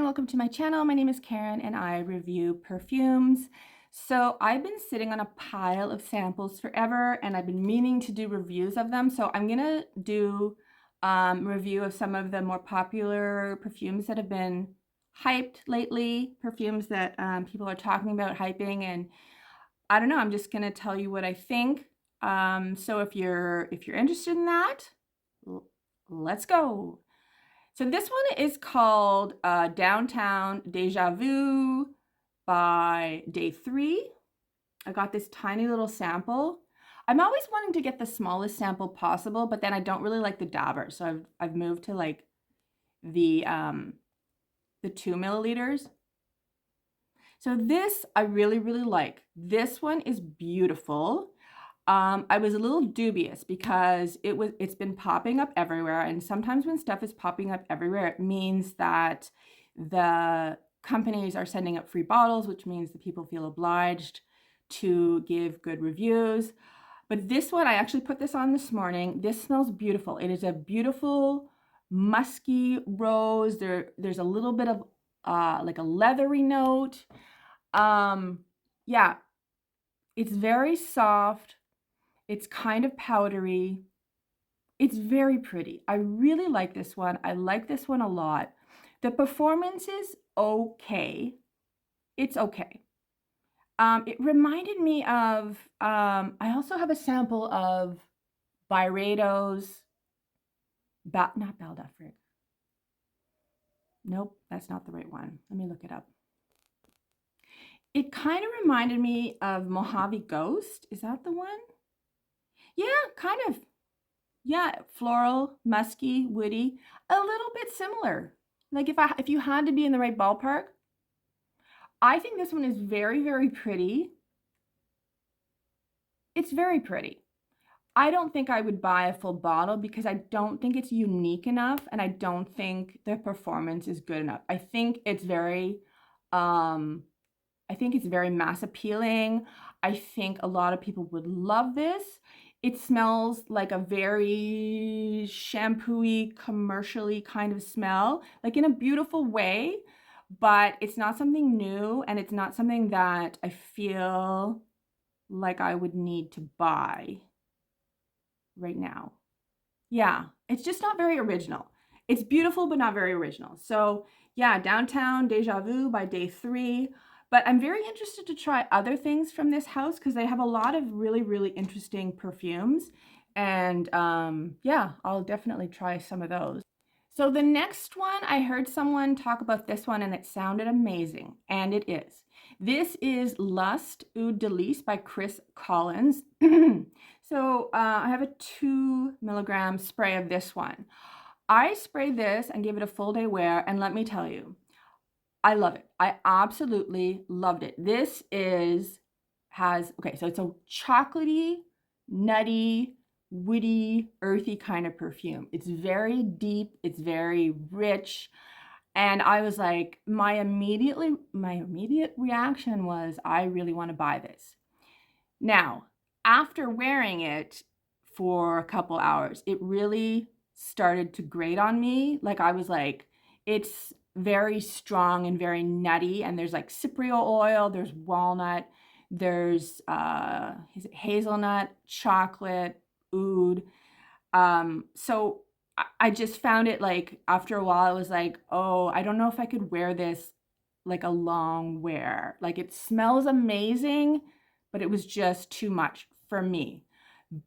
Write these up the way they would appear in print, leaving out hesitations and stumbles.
welcome to my channel. My name is Karen and I review perfumes. So I've been sitting on a pile of samples forever and I've been meaning to do reviews of them. So I'm gonna do review of some of the more popular perfumes that have been hyped lately, perfumes that people are talking about hyping, and I don't know, I'm just gonna tell you what I think. So if you're interested in that, let's go. So this one is called Downtown Deja-Vu by Day 3. I got this tiny little sample. I'm always wanting to get the smallest sample possible, but then I don't really like the dabber. So I've moved to like the 2 milliliters. So this I really like. This one is beautiful. I was a little dubious because it's been popping up everywhere, and sometimes when stuff is popping up everywhere, it means that the companies are sending up free bottles, which means the people feel obliged to give good reviews. But this one, I actually put this on this morning. This smells beautiful. It is a beautiful musky rose. There's a little bit of like a leathery note. Yeah, it's very soft. It's kind of powdery. It's very pretty. I really like this one. I like this one a lot. The performance is okay. It's okay. It reminded me of, I also have a sample of Byredo's, not Baldafric. Nope, that's not the right one. Let me look it up. It kind of reminded me of Mojave Ghost. Is that the one? Yeah, kind of. Yeah, floral, musky, woody, a little bit similar. Like if you had to be in the right ballpark, I think this one is very pretty. It's very pretty. I don't think I would buy a full bottle because I don't think it's unique enough, and I don't think the performance is good enough. I think it's very mass appealing. I think a lot of people would love this. It smells like a very shampoo-y, commercially kind of smell, like in a beautiful way, but it's not something new, and it's not something that I feel like I would need to buy right now. Yeah, it's just not very original. It's beautiful, but not very original. So yeah, Downtown Deja-Vu by Day 3. But I'm very interested to try other things from this house because they have a lot of really interesting perfumes. And yeah, I'll definitely try some of those. So the next one, I heard someone talk about this one and it sounded amazing, and it is. This is Lust Eau de Delice by Chris Collins. So I have a 2 milligram spray of this one. I sprayed this and gave it a full day wear, and let me tell you, I love it. I absolutely loved it. This okay, so it's a chocolatey, nutty, woody, earthy kind of perfume. It's very deep, it's very rich. And I was like, my immediate reaction was, I really want to buy this. Now, after wearing it for a couple hours, it really started to grate on me. Like I was like, it's very strong and very nutty, and there's like cypriol oil, there's walnut, there's hazelnut, chocolate, oud. So I just found it like after a while, I was like, oh, I don't know if I could wear this like a long wear. Like it smells amazing, but it was just too much for me.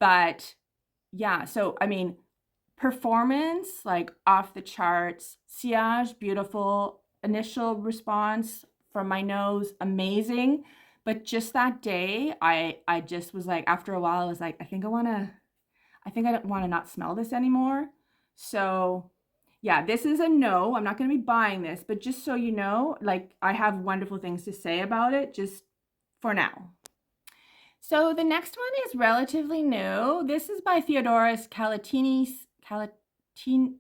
But yeah, so I mean, performance like off the charts, sillage beautiful, initial response from my nose amazing. But just that day, I just was like, after a while, I was like, I think I don't want to not smell this anymore. So yeah, this is a no. I'm not going to be buying this, but just so you know, like I have wonderful things to say about it just for now. So the next one is relatively new. This is by Theodoros Kalotinis. Kalotini?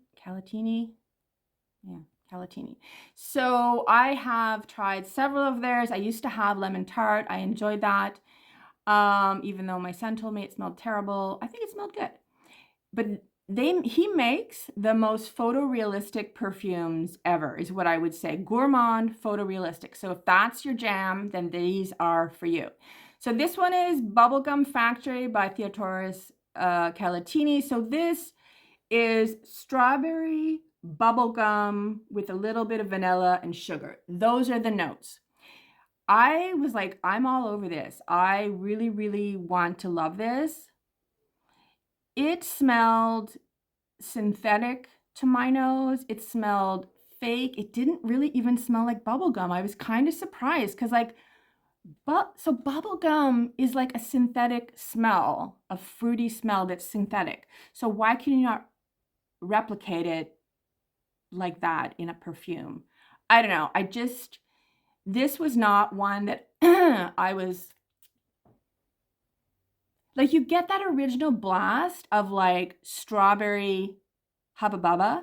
Yeah, Kalotini. So I have tried several of theirs. I used to have lemon tart. I enjoyed that. Even though my son told me it smelled terrible, I think it smelled good. But he makes the most photorealistic perfumes ever, is what I would say. Gourmand, photorealistic. So if that's your jam, then these are for you. So this one is Bubblegum Factory by Theodoros Kalotinis. So this is strawberry bubblegum with a little bit of vanilla and sugar. Those are the notes. I was like, I'm all over this. I really, really want to love this. It smelled synthetic to my nose. It smelled fake. It didn't really even smell like bubblegum. I was kind of surprised because so bubblegum is like a synthetic smell, a fruity smell that's synthetic. So why can you not replicate it like that in a perfume? I don't know. This was not one that I was like, you get that original blast of like strawberry hubba bubba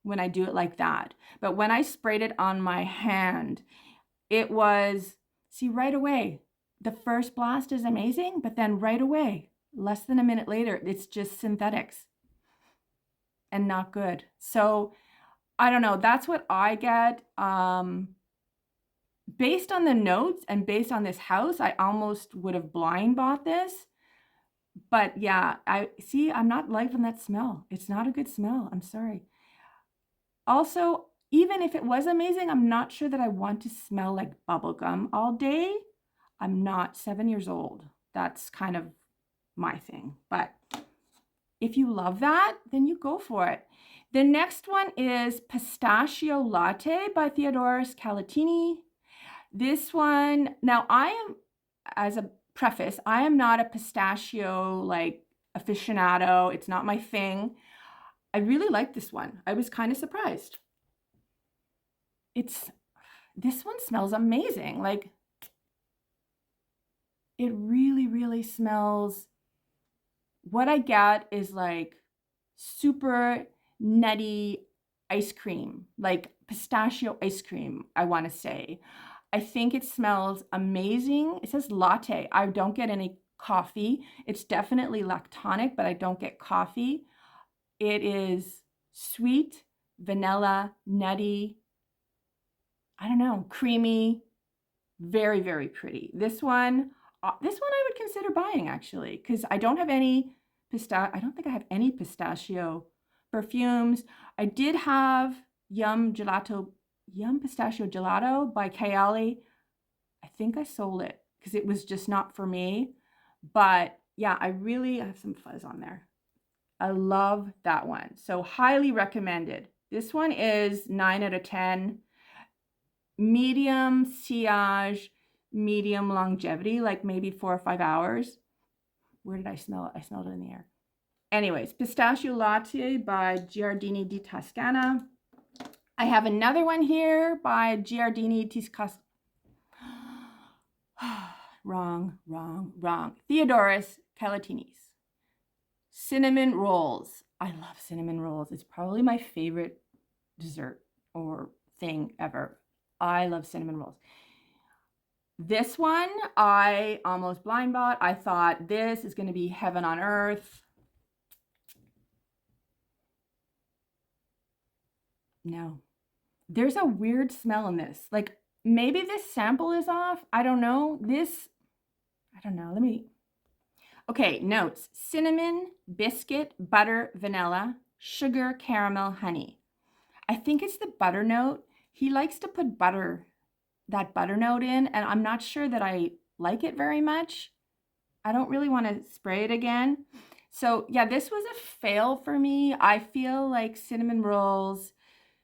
when I do it like that. But when I sprayed it on my hand, it was, see, right away, the first blast is amazing, but then right away, less than a minute later, it's just synthetics and not good. So I don't know. That's what I get. Based on the notes and based on this house, I almost would have blind bought this. But yeah, I'm not liking that smell. It's not a good smell. I'm sorry. Also, even if it was amazing, I'm not sure that I want to smell like bubblegum all day. I'm not 7 years old. That's kind of my thing. But if you love that, then you go for it. The next one is Pistachio Latte by Theodoros Kalotinis. This one, now as a preface, I am not a pistachio like aficionado. It's not my thing. I really like this one. I was kind of surprised. This one smells amazing. Like, it really, really smells. What I get is like super nutty ice cream, like pistachio ice cream, I want to say. I think it smells amazing. It says latte. I don't get any coffee. It's definitely lactonic, but I don't get coffee. It is sweet, vanilla, nutty, I don't know, creamy, very, very pretty. This one I would consider buying actually, because I don't have any I don't think I have any pistachio perfumes. I did have Yum Pistachio Gelato by Kayali. I think I sold it because it was just not for me. But yeah, I have some fuzz on there. I love that one. So highly recommended. This one is 9 out of 10. Medium sillage, medium longevity, like maybe 4 or 5 hours. Where did I smell it? I smelled it in the air. Anyways, Pistachio Latte by Giardini di Toscana. I have another one here by Giardini di Toscana. Wrong. Theodoros Kalotinis. Cinnamon rolls. I love cinnamon rolls. It's probably my favorite dessert or thing ever. I love cinnamon rolls. This one, I almost blind bought. I thought this is going to be heaven on earth. No. There's a weird smell in this. Like, maybe this sample is off. I don't know. Okay, notes. Cinnamon, biscuit, butter, vanilla, sugar, caramel, honey. I think it's the butter note. He likes to put that butter note in, and I'm not sure that I like it very much. I don't really want to spray it again. So yeah, this was a fail for me. I feel like cinnamon rolls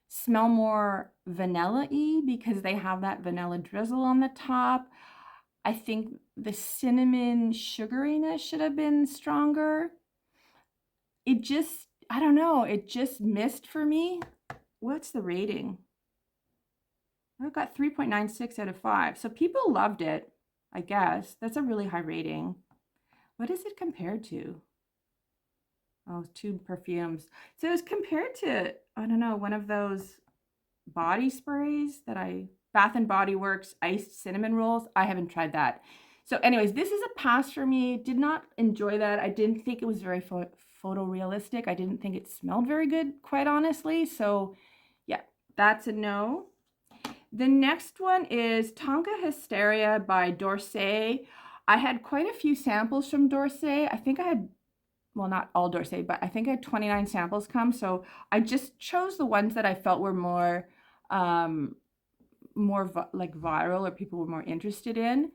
smell more vanilla-y because they have that vanilla drizzle on the top. I think the cinnamon sugariness should have been stronger. I don't know, it just missed for me. What's the rating? I got 3.96 out of 5. So people loved it, I guess. That's a really high rating. What is it compared to? Oh, 2 perfumes. So it's compared to, I don't know, one of those body sprays Bath and Body Works iced cinnamon rolls. I haven't tried that. So anyways, this is a pass for me. Did not enjoy that. I didn't think it was very photorealistic. I didn't think it smelled very good, quite honestly. So yeah, that's a no. The next one is Tonka Hysteria by D'Orsay. I had quite a few samples from D'Orsay. I think I had, well, not all D'Orsay, but I think I had 29 samples come. So I just chose the ones that I felt were more, like viral, or people were more interested in.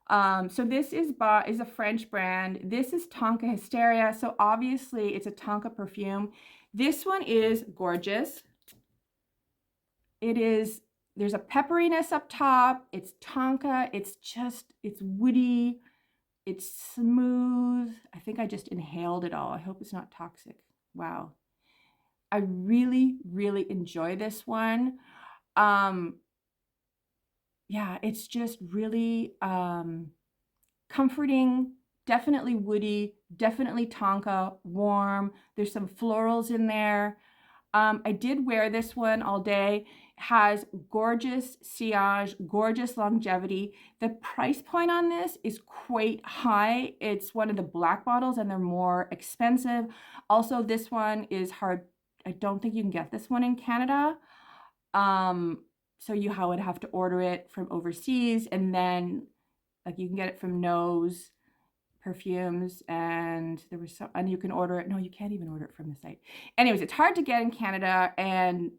So this is a French brand. This is Tonka Hysteria. So obviously it's a Tonka perfume. This one is gorgeous. It is, there's a pepperiness up top. It's Tonka. It's woody. It's smooth. I think I just inhaled it all. I hope it's not toxic. Wow. I really, really enjoy this one. Yeah, it's just really comforting, definitely woody, definitely Tonka, warm. There's some florals in there. I did wear this one all day. Has gorgeous sillage, gorgeous longevity. The price point on this is quite high. It's one of the black bottles and they're more expensive. Also, this one is hard. I don't think you can get this one in Canada. So you would have to order it from overseas, and then like you can get it from Nose Perfumes, and there was some, and you can order it. No, you can't even order it from the site. Anyways, it's hard to get in Canada, and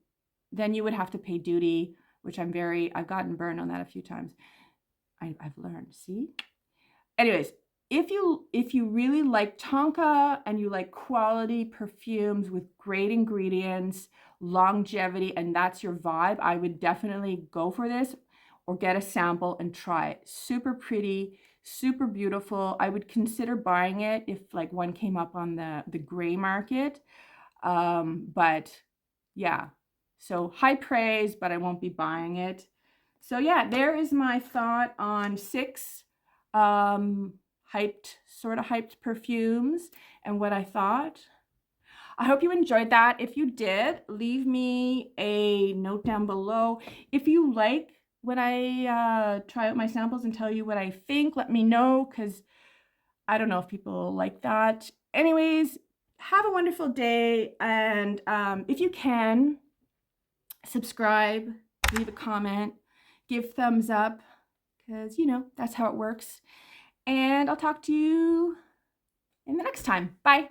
then you would have to pay duty, which I've gotten burned on that a few times. I've learned, see? Anyways, if you really like Tonka and you like quality perfumes with great ingredients, longevity, and that's your vibe, I would definitely go for this or get a sample and try it. Super pretty, super beautiful. I would consider buying it if like one came up on the gray market. But yeah, so high praise, but I won't be buying it. So yeah, there is my thought on 6 sort of hyped perfumes and what I thought. I hope you enjoyed that. If you did, leave me a note down below. If you like when I try out my samples and tell you what I think, let me know, because I don't know if people like that. Anyways, have a wonderful day, and if you can, subscribe, leave a comment, give thumbs up, because that's how it works. And I'll talk to you in the next time. Bye.